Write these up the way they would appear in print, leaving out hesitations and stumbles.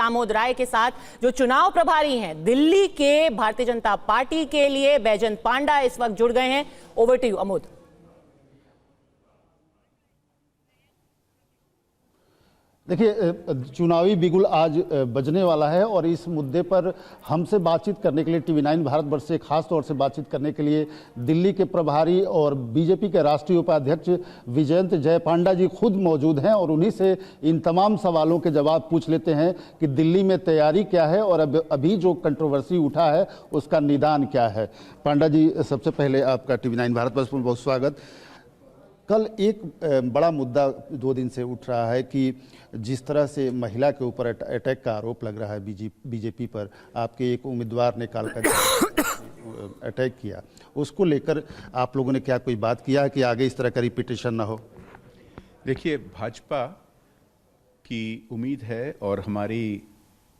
आमोद राय के साथ, जो चुनाव प्रभारी हैं दिल्ली के भारतीय जनता पार्टी के लिए। बैजंत पांडा इस वक्त जुड़ गए हैं। Over to you Amod. देखिए, चुनावी बिगुल आज बजने वाला है और इस मुद्दे पर हमसे बातचीत करने के लिए TV9 भारतवर्ष से खास तौर से बातचीत करने के लिए दिल्ली के प्रभारी और बीजेपी के राष्ट्रीय उपाध्यक्ष विजयंत जय पांडा जी खुद मौजूद हैं और उन्हीं से इन तमाम सवालों के जवाब पूछ लेते हैं कि दिल्ली में तैयारी क्या है और अभी जो कंट्रोवर्सी उठा है उसका निदान क्या है। पांडा जी, सबसे पहले आपका TV9 भारतवर्ष में बहुत स्वागत। कल एक बड़ा मुद्दा 2 दिन से उठ रहा है कि जिस तरह से महिला के ऊपर अटैक का आरोप लग रहा है बीजेपी पर, आपके एक उम्मीदवार ने काल का अटैक किया, उसको लेकर आप लोगों ने क्या कोई बात किया कि आगे इस तरह का रिपीटेशन ना हो? देखिए, भाजपा की उम्मीद है और हमारी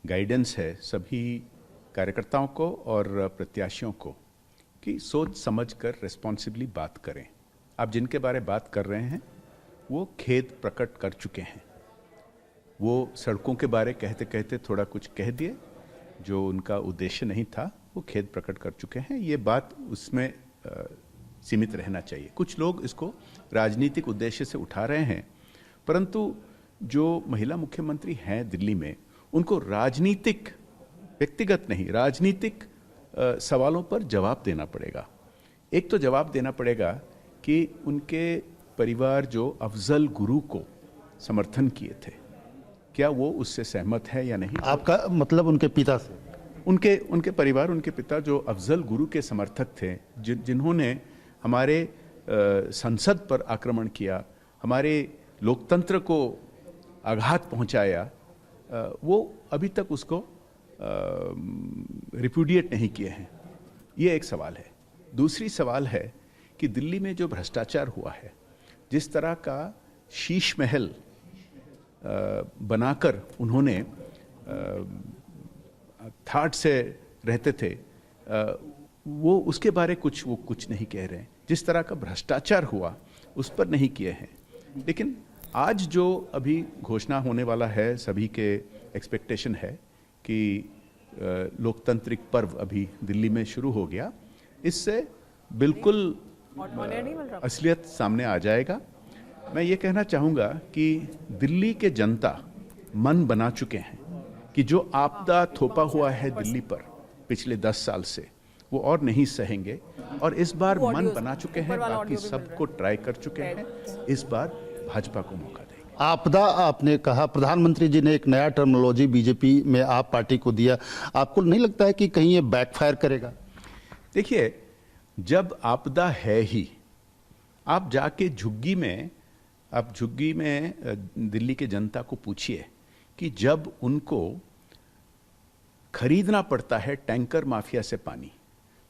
गाइडेंस है सभी कार्यकर्ताओं को और प्रत्याशियों को कि सोच समझकर रिस्पॉन्सिबली बात करें। आप जिनके बारे में बात कर रहे हैं वो खेद प्रकट कर चुके हैं। वो सड़कों के बारे कहते कहते थोड़ा कुछ कह दिए जो उनका उद्देश्य नहीं था, वो खेद प्रकट कर चुके हैं। ये बात उसमें सीमित रहना चाहिए। कुछ लोग इसको राजनीतिक उद्देश्य से उठा रहे हैं, परंतु जो महिला मुख्यमंत्री हैं दिल्ली में, उनको राजनीतिक, व्यक्तिगत नहीं, राजनीतिक सवालों पर जवाब देना पड़ेगा। एक तो जवाब देना पड़ेगा कि उनके परिवार जो अफजल गुरु को समर्थन किए थे, क्या वो उससे सहमत है या नहीं? आपका मतलब उनके पिता से? उनके परिवार, उनके पिता जो अफजल गुरु के समर्थक थे, जिन्होंने हमारे संसद पर आक्रमण किया, हमारे लोकतंत्र को आघात पहुंचाया, वो अभी तक उसको रिप्यूडिएट नहीं किए हैं। ये एक सवाल है। दूसरी सवाल है कि दिल्ली में जो भ्रष्टाचार हुआ है, जिस तरह का शीश महल बनाकर उन्होंने थाट से रहते थे, वो उसके बारे वो कुछ नहीं कह रहे हैं। जिस तरह का भ्रष्टाचार हुआ उस पर नहीं किए हैं। लेकिन आज जो अभी घोषणा होने वाला है, सभी के एक्सपेक्टेशन है कि लोकतांत्रिक पर्व अभी दिल्ली में शुरू हो गया। इससे बिल्कुल असलियत सामने आ जाएगा। मैं ये कहना चाहूँगा कि दिल्ली के जनता मन बना चुके हैं कि जो आपदा थोपा हुआ है दिल्ली पर पिछले 10 साल से, वो और नहीं सहेंगे और इस बार मन बना चुके हैं। बाकी सबको ट्राई कर चुके हैं, इस बार भाजपा को मौका देंगे। आपदा आपने कहा, प्रधानमंत्री जी ने एक नया टर्मिनोलॉजी बीजेपी में आप पार्टी को दिया। आपको नहीं लगता है कि कहीं ये बैकफायर करेगा? देखिए, जब आपदा है ही, आप जाके झुग्गी में दिल्ली के जनता को पूछिए कि जब उनको खरीदना पड़ता है टैंकर माफिया से पानी,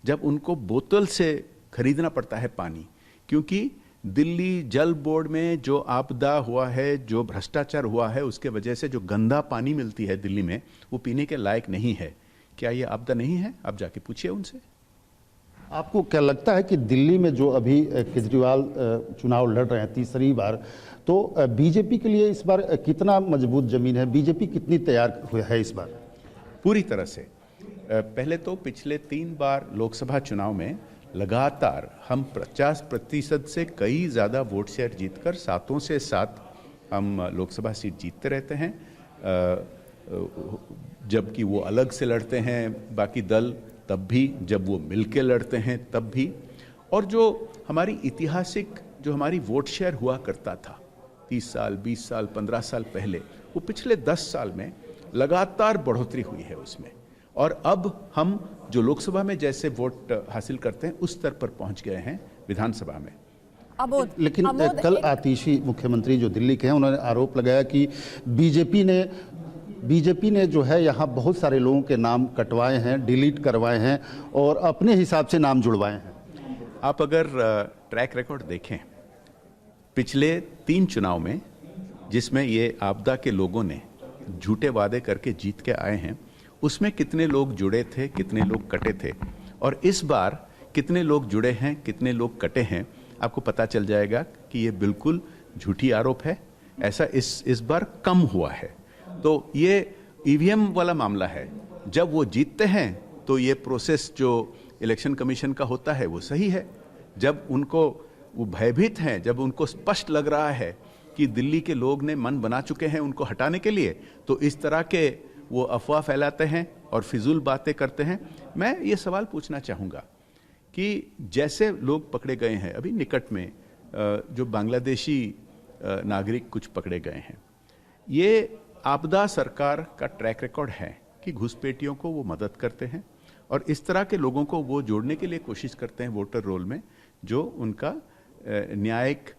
जब उनको बोतल से खरीदना पड़ता है पानी, क्योंकि दिल्ली जल बोर्ड में जो आपदा हुआ है, जो भ्रष्टाचार हुआ है, उसके वजह से जो गंदा पानी मिलती है दिल्ली में, वो पीने के लायक नहीं है। क्या ये आपदा नहीं है? आप जाके पूछिए उनसे। आपको क्या लगता है कि दिल्ली में जो अभी केजरीवाल चुनाव लड़ रहे हैं तीसरी बार, तो बीजेपी के लिए इस बार कितना मजबूत जमीन है? बीजेपी कितनी तैयार है इस बार? पूरी तरह से। पहले तो पिछले 3 बार लोकसभा चुनाव में लगातार हम 50% से कई ज़्यादा वोट शेयर जीतकर 7 से 7 हम लोकसभा सीट जीतते रहते हैं। जबकि वो अलग से लड़ते हैं बाकी दल, तब भी, जब वो मिलके लड़ते हैं तब भी। और जो हमारी ऐतिहासिक, जो हमारी वोट शेयर हुआ करता था 30 साल, 20 साल, 15 साल पहले, वो पिछले 10 साल में लगातार बढ़ोतरी हुई है उसमें। और अब हम जो लोकसभा में जैसे वोट हासिल करते हैं उस स्तर पर पहुंच गए हैं विधानसभा में। लेकिन कल आतिशी मुख्यमंत्री जो दिल्ली के हैं, उन्होंने आरोप लगाया कि बीजेपी ने जो है यहाँ बहुत सारे लोगों के नाम कटवाए हैं, डिलीट करवाए हैं और अपने हिसाब से नाम जुड़वाए हैं। आप अगर ट्रैक रिकॉर्ड देखें पिछले 3 चुनाव में, जिसमें ये आपदा के लोगों ने झूठे वादे करके जीत के आए हैं, उसमें कितने लोग जुड़े थे, कितने लोग कटे थे, और इस बार कितने लोग जुड़े हैं, कितने लोग कटे हैं, आपको पता चल जाएगा कि ये बिल्कुल झूठी आरोप है। ऐसा इस बार कम हुआ है। तो ये ईवीएम वाला मामला है, जब वो जीतते हैं तो ये प्रोसेस जो इलेक्शन कमीशन का होता है वो सही है। जब उनको वो भयभीत हैं, जब उनको स्पष्ट लग रहा है कि दिल्ली के लोग ने मन बना चुके हैं उनको हटाने के लिए, तो इस तरह के वो अफवाह फैलाते हैं और फिजूल बातें करते हैं। मैं ये सवाल पूछना चाहूँगा कि जैसे लोग पकड़े गए हैं अभी निकट में, जो बांग्लादेशी नागरिक कुछ पकड़े गए हैं, ये आपदा सरकार का ट्रैक रिकॉर्ड है कि घुसपैठियों को वो मदद करते हैं और इस तरह के लोगों को वो जोड़ने के लिए कोशिश करते हैं वोटर रोल में, जो उनका न्यायिक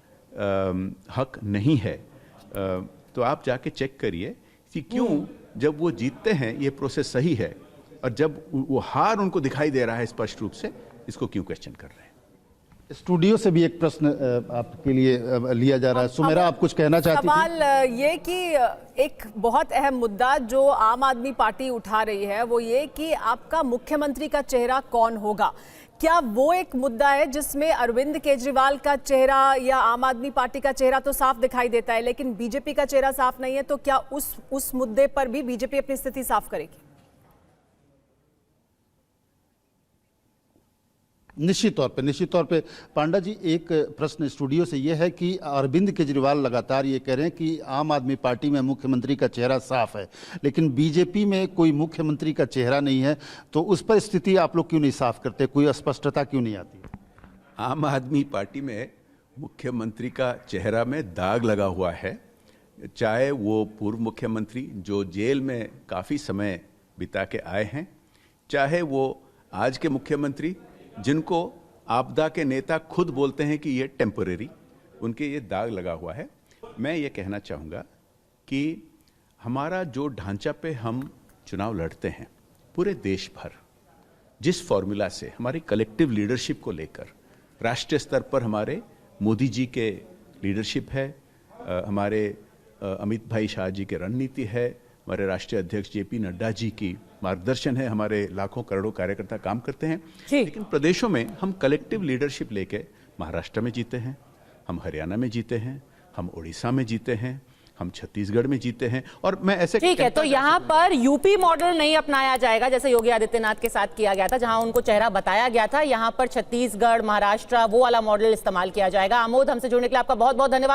हक नहीं है। तो आप जाके चेक करिए कि क्यों जब वो जीतते हैं ये प्रोसेस सही है, और जब वो हार उनको दिखाई दे रहा है स्पष्ट रूप से, इसको क्यों क्वेश्चन कर रहे हैं। स्टूडियो से भी एक प्रश्न आपके लिए लिया जा रहा है। सुमेरा, आप कुछ कहना चाहती थी? सवाल ये कि एक बहुत अहम मुद्दा जो आम आदमी पार्टी उठा रही है वो ये कि आपका मुख्यमंत्री का चेहरा कौन होगा। क्या वो एक मुद्दा है जिसमें अरविंद केजरीवाल का चेहरा या आम आदमी पार्टी का चेहरा तो साफ दिखाई देता है, लेकिन बीजेपी का चेहरा साफ नहीं है, तो क्या उस मुद्दे पर भी बीजेपी अपनी स्थिति साफ करेगी? निश्चित तौर पे पांडा जी, एक प्रश्न स्टूडियो से यह है कि अरविंद केजरीवाल लगातार ये कह रहे हैं कि आम आदमी पार्टी में मुख्यमंत्री का चेहरा साफ है, लेकिन बीजेपी में कोई मुख्यमंत्री का चेहरा नहीं है, तो उस पर स्थिति आप लोग क्यों नहीं साफ करते? कोई स्पष्टता क्यों नहीं आती? आम आदमी पार्टी में मुख्यमंत्री का चेहरा में दाग लगा हुआ है, चाहे वो पूर्व मुख्यमंत्री जो जेल में काफ़ी समय बिता के आए हैं, चाहे वो आज के मुख्यमंत्री जिनको आपदा के नेता खुद बोलते हैं कि ये टेम्परेरी, उनके ये दाग लगा हुआ है। मैं ये कहना चाहूँगा कि हमारा जो ढांचा पे हम चुनाव लड़ते हैं पूरे देश भर, जिस फॉर्मूला से हमारी कलेक्टिव लीडरशिप को लेकर राष्ट्रीय स्तर पर हमारे मोदी जी के लीडरशिप है, हमारे अमित भाई शाह जी के रणनीति है, हमारे राष्ट्रीय अध्यक्ष जेपी नड्डा जी की मार्गदर्शन है, हमारे लाखों करोड़ों कार्यकर्ता काम करते हैं, लेकिन प्रदेशों में हम कलेक्टिव लीडरशिप लेके महाराष्ट्र में जीते हैं, हम हरियाणा में जीते हैं, हम उड़ीसा में जीते हैं, हम छत्तीसगढ़ में जीते हैं। और मैं ऐसे ठीक है, तो यहाँ पर यूपी मॉडल नहीं अपनाया जाएगा जैसे योगी आदित्यनाथ के साथ किया गया था, जहां उनको चेहरा बताया गया था। यहाँ पर छत्तीसगढ़, महाराष्ट्र, वो वाला मॉडल इस्तेमाल किया जाएगा। आमोद, हमसे जुड़ने के लिए आपका बहुत बहुत धन्यवाद।